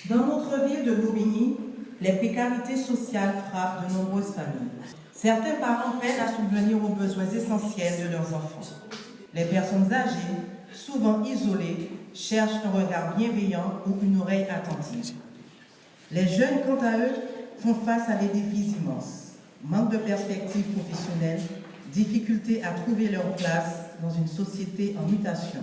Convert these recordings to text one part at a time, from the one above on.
Dans notre ville de Bobigny, les précarités sociales frappent de nombreuses familles. Certains parents peinent à subvenir aux besoins essentiels de leurs enfants. Les personnes âgées, souvent isolées, cherchent un regard bienveillant ou une oreille attentive. Les jeunes, quant à eux, font face à des défis immenses. Manque de perspectives professionnelles, difficulté à trouver leur place dans une société en mutation.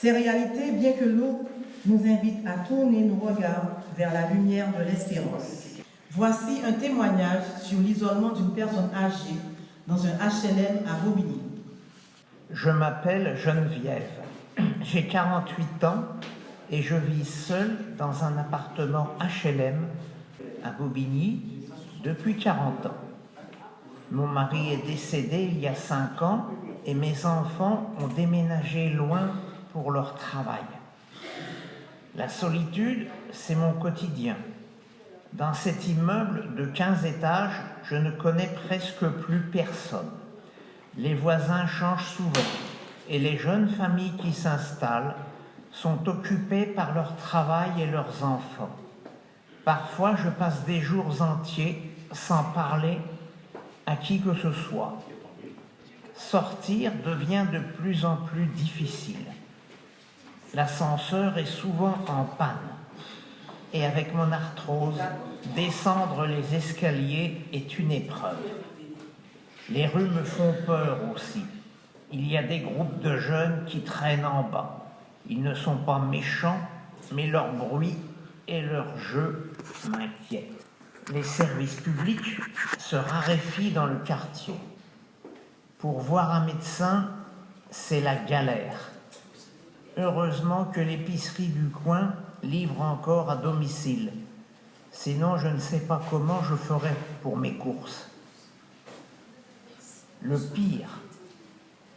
Ces réalités, bien que lourdes, nous invitent à tourner nos regards vers la lumière de l'espérance. Voici un témoignage sur l'isolement d'une personne âgée dans un HLM à Bobigny. Je m'appelle Geneviève. J'ai 48 ans et je vis seule dans un appartement HLM à Bobigny depuis 40 ans. Mon mari est décédé il y a 5 ans et mes enfants ont déménagé loin pour leur travail. La solitude, c'est mon quotidien. Dans cet immeuble de 15 étages, je ne connais presque plus personne. Les voisins changent souvent et les jeunes familles qui s'installent sont occupées par leur travail et leurs enfants. Parfois, je passe des jours entiers sans parler à qui que ce soit. Sortir devient de plus en plus difficile. L'ascenseur est souvent en panne. Et avec mon arthrose, descendre les escaliers est une épreuve. Les rues me font peur aussi. Il y a des groupes de jeunes qui traînent en bas. Ils ne sont pas méchants, mais leur bruit et leur jeu m'inquiètent. Les services publics se raréfient dans le quartier. Pour voir un médecin, c'est la galère. Heureusement que l'épicerie du coin livre encore à domicile. Sinon, je ne sais pas comment je ferais pour mes courses. Le pire,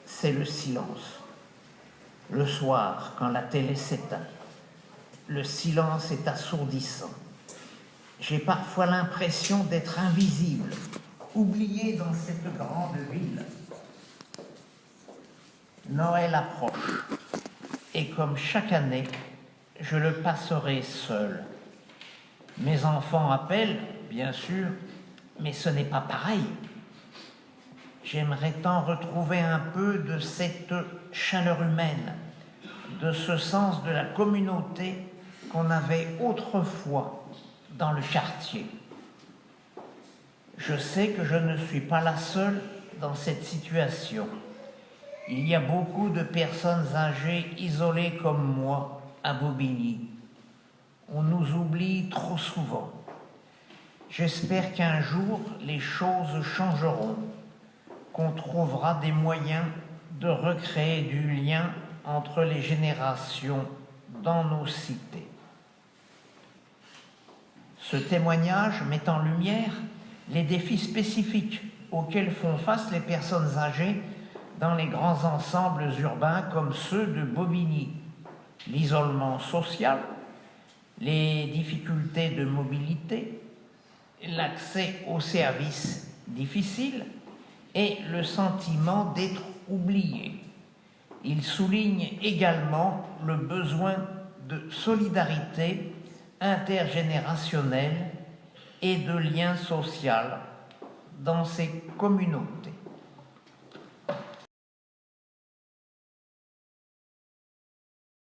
c'est le silence. Le soir, quand la télé s'éteint, le silence est assourdissant. J'ai parfois l'impression d'être invisible, oublié dans cette grande ville. Noël approche, et comme chaque année, je le passerai seul. Mes enfants appellent, bien sûr, mais ce n'est pas pareil. J'aimerais tant retrouver un peu de cette chaleur humaine, de ce sens de la communauté qu'on avait autrefois dans le quartier. Je sais que je ne suis pas la seule dans cette situation. Il y a beaucoup de personnes âgées isolées comme moi à Bobigny. On nous oublie trop souvent. J'espère qu'un jour, les choses changeront, qu'on trouvera des moyens de recréer du lien entre les générations dans nos cités. Ce témoignage met en lumière les défis spécifiques auxquels font face les personnes âgées dans les grands ensembles urbains comme ceux de Bobigny. L'isolement social, les difficultés de mobilité, l'accès aux services difficiles et le sentiment d'être oublié. Il souligne également le besoin de solidarité intergénérationnelle et de lien social dans ces communautés.